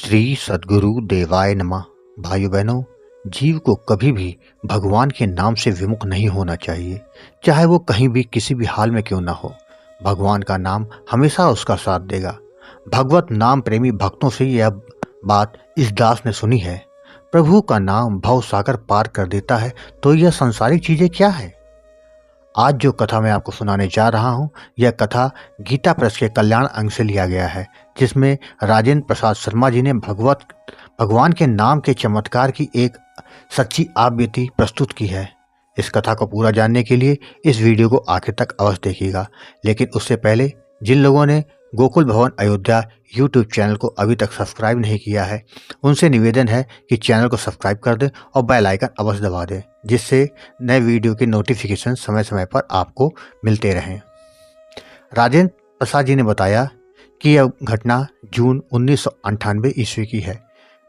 श्री सद्गुरु देवाय नमः। भाइयों बहनों, जीव को कभी भी भगवान के नाम से विमुख नहीं होना चाहिए, चाहे वो कहीं भी किसी भी हाल में क्यों ना हो। भगवान का नाम हमेशा उसका साथ देगा। भगवत नाम प्रेमी भक्तों से यह बात इस दास ने सुनी है। प्रभु का नाम भव सागर पार कर देता है, तो यह संसारिक चीजें क्या है। आज जो कथा मैं आपको सुनाने जा रहा हूँ, यह कथा गीता प्रेस के कल्याण अंग से लिया गया है, जिसमें राजेंद्र प्रसाद शर्मा जी ने भगवान के नाम के चमत्कार की एक सच्ची आपबीती प्रस्तुत की है। इस कथा को पूरा जानने के लिए इस वीडियो को आखिर तक अवश्य देखिएगा। लेकिन उससे पहले जिन लोगों ने गोकुल भवन अयोध्या यूट्यूब चैनल को अभी तक सब्सक्राइब नहीं किया है, उनसे निवेदन है कि चैनल को सब्सक्राइब कर दें और बेल आइकन अवश्य दबा दें, जिससे नए वीडियो के नोटिफिकेशन समय समय पर आपको मिलते रहें। राजेंद्र प्रसाद जी ने बताया कि यह घटना जून 1998 ईस्वी की है।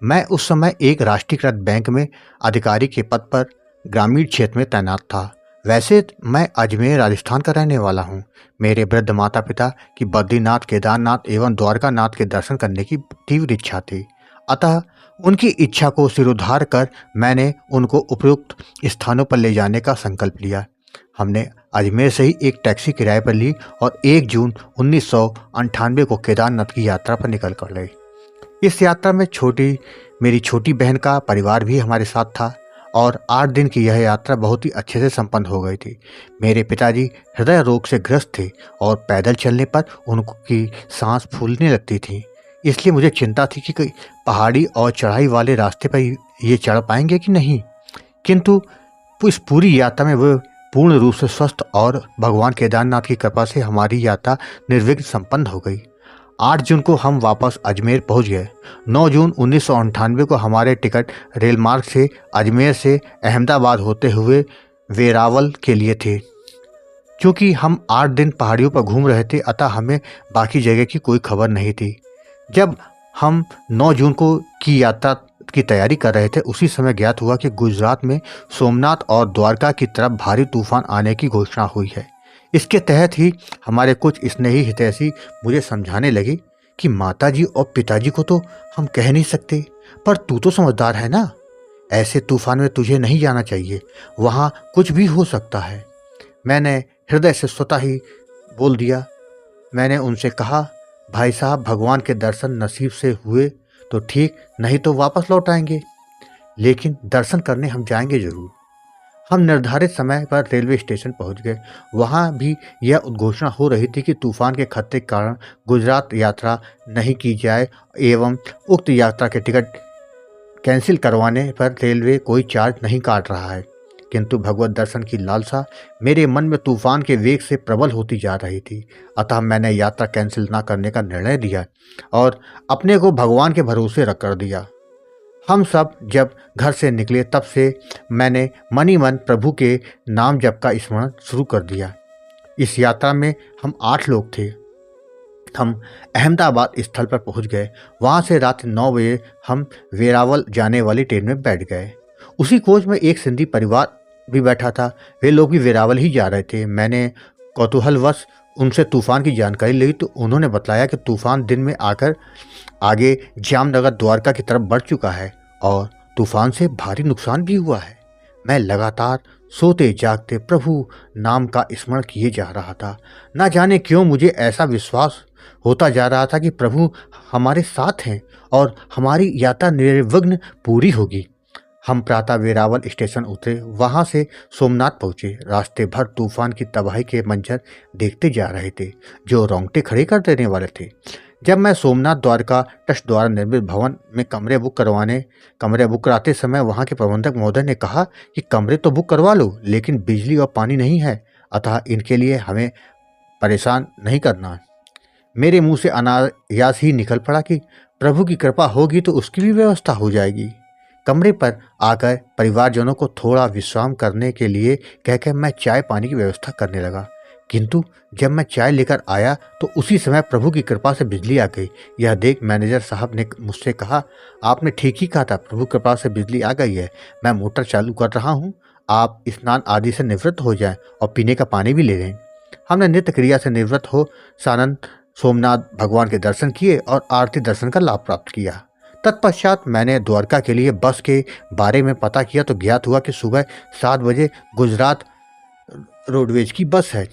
मैं उस समय एक राष्ट्रीयकृत बैंक में अधिकारी के पद पर ग्रामीण क्षेत्र में तैनात था। वैसे मैं अजमेर राजस्थान का रहने वाला हूँ। मेरे वृद्ध माता पिता की बद्रीनाथ, केदारनाथ एवं द्वारकानाथ के दर्शन करने की तीव्र इच्छा थी। अतः उनकी इच्छा को सिरोधार कर मैंने उनको उपयुक्त स्थानों पर ले जाने का संकल्प लिया। हमने अजमेर से ही एक टैक्सी किराए पर ली और 1 जून 1998 को केदारनाथ की यात्रा पर निकल कर गए। इस यात्रा में मेरी छोटी बहन का परिवार भी हमारे साथ था और 8 दिन की यह यात्रा बहुत ही अच्छे से संपन्न हो गई थी। मेरे पिताजी हृदय रोग से ग्रस्त थे और पैदल चलने पर उनकी सांस फूलने लगती थी। इसलिए मुझे चिंता थी कि पहाड़ी और चढ़ाई वाले रास्ते पर ये चढ़ पाएंगे कि नहीं। किंतु इस पूरी यात्रा में वे पूर्ण रूप से स्वस्थ और भगवान केदारनाथ की कृपा से हमारी यात्रा निर्विघ्न संपन्न हो गई। 8 जून को हम वापस अजमेर पहुंच गए। 9 जून 1998 को हमारे टिकट रेल मार्ग से अजमेर से अहमदाबाद होते हुए वेरावल के लिए थे। क्योंकि हम 8 दिन पहाड़ियों पर घूम रहे थे, अतः हमें बाकी जगह की कोई खबर नहीं थी। जब हम 9 जून को की यात्रा की तैयारी कर रहे थे, उसी समय ज्ञात हुआ कि गुजरात में सोमनाथ और द्वारका की तरफ भारी तूफान आने की घोषणा हुई है। इसके तहत ही हमारे कुछ स्नेही हितैषी मुझे समझाने लगे कि माताजी और पिताजी को तो हम कह नहीं सकते, पर तू तो समझदार है ना, ऐसे तूफान में तुझे नहीं जाना चाहिए, वहाँ कुछ भी हो सकता है। मैंने हृदय से स्वतः ही बोल दिया। मैंने उनसे कहा, भाई साहब, भगवान के दर्शन नसीब से हुए तो ठीक, नहीं तो वापस लौट आएंगे, लेकिन दर्शन करने हम जाएंगे जरूर। हम निर्धारित समय पर रेलवे स्टेशन पहुंच गए। वहां भी यह उद्घोषणा हो रही थी कि तूफान के खतरे के कारण गुजरात यात्रा नहीं की जाए एवं उक्त यात्रा के टिकट कैंसिल करवाने पर रेलवे कोई चार्ज नहीं काट रहा है। किंतु भगवत दर्शन की लालसा मेरे मन में तूफान के वेग से प्रबल होती जा रही थी। अतः मैंने यात्रा कैंसिल न करने का निर्णय लिया और अपने को भगवान के भरोसे रख कर दिया। हम सब जब घर से निकले, तब से मैंने मन ही मन प्रभु के नाम जप का स्मरण शुरू कर दिया। इस यात्रा में हम 8 लोग थे। हम अहमदाबाद स्थल पर पहुंच गए। वहां से रात 9 बजे हम वेरावल जाने वाली ट्रेन में बैठ गए। उसी कोच में एक सिंधी परिवार भी बैठा था। वे लोग भी वेरावल ही जा रहे थे। मैंने कौतूहलवश उनसे तूफान की जानकारी ली तो उन्होंने बताया कि तूफान दिन में आकर आगे जामनगर द्वारका की तरफ बढ़ चुका है और तूफान से भारी नुकसान भी हुआ है। मैं लगातार सोते जागते प्रभु नाम का स्मरण किए जा रहा था। न जाने क्यों मुझे ऐसा विश्वास होता जा रहा था कि प्रभु हमारे साथ हैं और हमारी यात्रा निर्विघ्न पूरी होगी। हम प्रातः वेरावल स्टेशन उतरे, वहां से सोमनाथ पहुंचे। रास्ते भर तूफान की तबाही के मंजर देखते जा रहे थे, जो रोंगटे खड़े कर देने वाले थे। जब मैं सोमनाथ द्वारका ट्रस्ट द्वारा निर्मित भवन में कमरे बुक कराते समय वहां के प्रबंधक महोदय ने कहा कि कमरे तो बुक करवा लो, लेकिन बिजली और पानी नहीं है, अतः इनके लिए हमें परेशान नहीं करना। मेरे मुंह से अनायास ही निकल पड़ा कि प्रभु की कृपा होगी तो उसकी भी व्यवस्था हो जाएगी। कमरे पर आकर परिवारजनों को थोड़ा विश्राम करने के लिए कहकर मैं चाय पानी की व्यवस्था करने लगा। किंतु जब मैं चाय लेकर आया तो उसी समय प्रभु की कृपा से बिजली आ गई। यह देख मैनेजर साहब ने मुझसे कहा, आपने ठीक ही कहा था, प्रभु कृपा से बिजली आ गई है। मैं मोटर चालू कर रहा हूँ, आप स्नान आदि से निवृत्त हो जाएं और पीने का पानी भी ले लें। हमने नित्य क्रिया से निवृत्त हो सानंद सोमनाथ भगवान के दर्शन किए और आरती दर्शन का लाभ प्राप्त किया। तत्पश्चात मैंने द्वारका के लिए बस के बारे में पता किया तो ज्ञात हुआ कि सुबह 7 बजे गुजरात रोडवेज की बस है।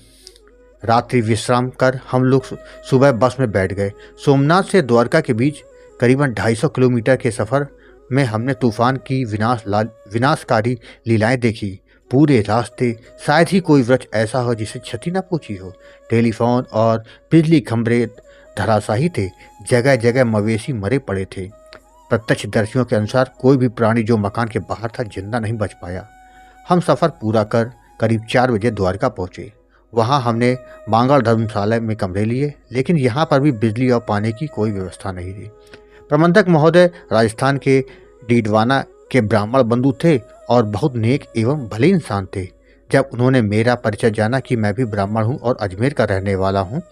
रात्रि विश्राम कर हम लोग सुबह बस में बैठ गए। सोमनाथ से द्वारका के बीच करीबन 250 किलोमीटर के सफ़र में हमने तूफान की विनाशकारी लीलाएं देखी। पूरे रास्ते शायद ही कोई वृक्ष ऐसा हो जिसे क्षति न पहुंची हो। टेलीफोन और बिजली खंभे धराशायी थे। जगह जगह मवेशी मरे पड़े थे। प्रत्यक्षदर्शियों के अनुसार कोई भी प्राणी जो मकान के बाहर था जिंदा नहीं बच पाया। हम सफ़र पूरा कर करीब 4 बजे द्वारका पहुंचे। वहां हमने मांगल धर्मशाला में कमरे लिए, लेकिन यहाँ पर भी बिजली और पानी की कोई व्यवस्था नहीं थी। प्रबंधक महोदय राजस्थान के डीडवाना के ब्राह्मण बंधु थे और बहुत नेक एवं भले इंसान थे। जब उन्होंने मेरा परिचय जाना कि मैं भी ब्राह्मण हूँ और अजमेर का रहने वाला हूँ,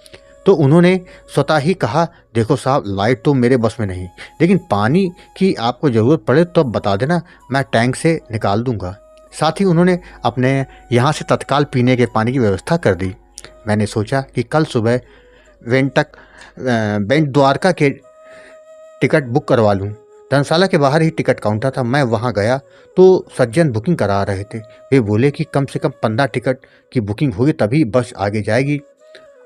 तो उन्होंने स्वतः ही कहा, देखो साहब, लाइट तो मेरे बस में नहीं, लेकिन पानी की आपको ज़रूरत पड़े तो अब बता देना, मैं टैंक से निकाल दूंगा। साथ ही उन्होंने अपने यहाँ से तत्काल पीने के पानी की व्यवस्था कर दी। मैंने सोचा कि कल सुबह बेंट द्वारका के टिकट बुक करवा लूँ। धर्मशाला के बाहर ही टिकट काउंटर था। मैं वहाँ गया तो सज्जन बुकिंग करा रहे थे। वे बोले कि कम से कम 15 टिकट की बुकिंग होगी तभी बस आगे जाएगी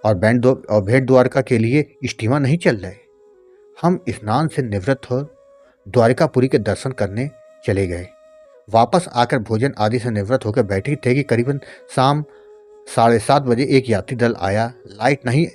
और भेंट द्वारका के लिए स्टीमर नहीं चल रहे। हम स्नान से निवृत्त हो द्वारकापुरी के दर्शन करने चले गए। वापस आकर भोजन आदि से निवृत्त होकर बैठे थे कि करीबन शाम 7:30 बजे एक यात्री दल आया। लाइट नहीं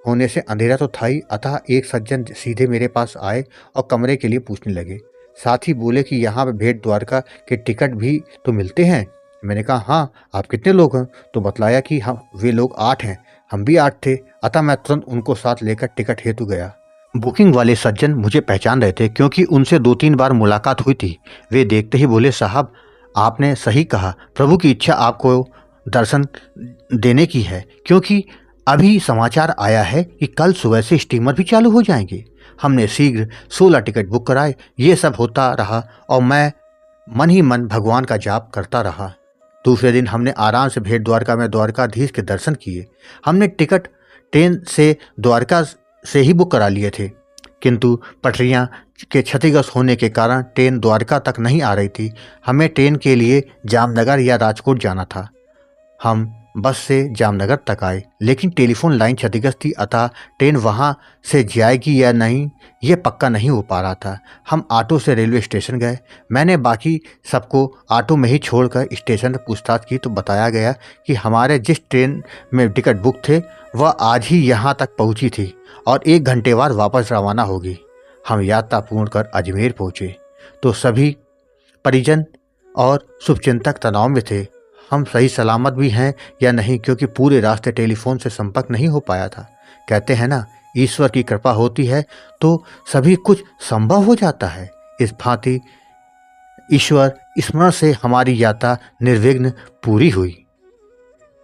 होने से अंधेरा तो था ही, अतः एक सज्जन सीधे मेरे पास आए और कमरे के लिए पूछने लगे। साथ ही बोले कि यहाँ पर भेंट द्वारका के टिकट भी तो मिलते हैं। मैंने कहा, हाँ, आप कितने लोग हैं? तो बतलाया कि वे लोग 8 हैं, हम भी 8 थे। अतः मैं तुरंत उनको साथ लेकर टिकट हेतु गया। बुकिंग वाले सज्जन मुझे पहचान रहे थे क्योंकि उनसे 2-3 बार मुलाकात हुई थी। वे देखते ही बोले, साहब, आपने सही कहा, प्रभु की इच्छा आपको दर्शन देने की है, क्योंकि अभी समाचार आया है कि कल सुबह से स्टीमर भी चालू हो जाएंगे। हमने शीघ्र 16 टिकट बुक कराए। ये सब होता रहा और मैं मन ही मन भगवान का जाप करता रहा। दूसरे दिन हमने आराम से भेंट द्वारका में द्वारकाधीश के दर्शन किए। हमने टिकट ट्रेन से द्वारका से ही बुक करा लिए थे, किंतु पटरियां के क्षतिग्रस्त होने के कारण ट्रेन द्वारका तक नहीं आ रही थी। हमें ट्रेन के लिए जामनगर या राजकोट जाना था। हम बस से जामनगर तक आए, लेकिन टेलीफोन लाइन क्षतिग्रस्त थी, अतः ट्रेन वहां से जाएगी या नहीं ये पक्का नहीं हो पा रहा था। हम ऑटो से रेलवे स्टेशन गए। मैंने बाकी सबको ऑटो में ही छोड़कर स्टेशन पर पूछताछ की तो बताया गया कि हमारे जिस ट्रेन में टिकट बुक थे वह आज ही यहाँ तक पहुँची थी और 1 घंटे बाद वापस रवाना होगी। हम यात्रा पूर्ण कर अजमेर पहुँचे तो सभी परिजन और शुभचिंतक तनाव में थे। हम सही सलामत भी हैं या नहीं, क्योंकि पूरे रास्ते टेलीफोन से संपर्क नहीं हो पाया था। कहते हैं ना, ईश्वर की कृपा होती है तो सभी कुछ संभव हो जाता है। इस भांति ईश्वर स्मरण से हमारी यात्रा निर्विघ्न पूरी हुई।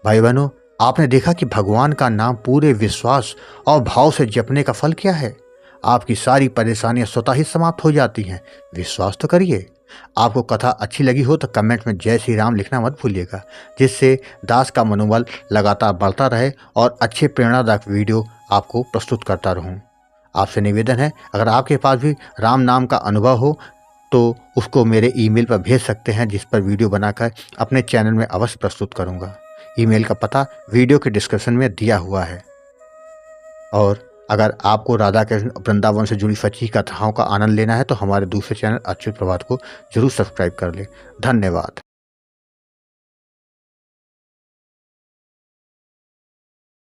भाई बहनों, आपने देखा कि भगवान का नाम पूरे विश्वास और भाव से जपने का फल क्या है। आपकी सारी परेशानियां स्वतः ही समाप्त हो जाती हैं। विश्वास तो करिए। आपको कथा अच्छी लगी हो तो कमेंट में जय श्री राम लिखना मत भूलिएगा, जिससे दास का मनोबल लगातार बढ़ता रहे और अच्छे प्रेरणादायक वीडियो आपको प्रस्तुत करता रहूं। आपसे निवेदन है, अगर आपके पास भी राम नाम का अनुभव हो तो उसको मेरे ईमेल पर भेज सकते हैं, जिस पर वीडियो बनाकर अपने चैनल में अवश्य प्रस्तुत करूँगा। ईमेल का पता वीडियो के डिस्क्रिप्शन में दिया हुआ है। और अगर आपको राधा कृष्ण वृंदावन से जुड़ी सच्ची कथाओं का आनंद लेना है तो हमारे दूसरे चैनल अच्युत प्रभात को जरूर सब्सक्राइब कर लें। धन्यवाद।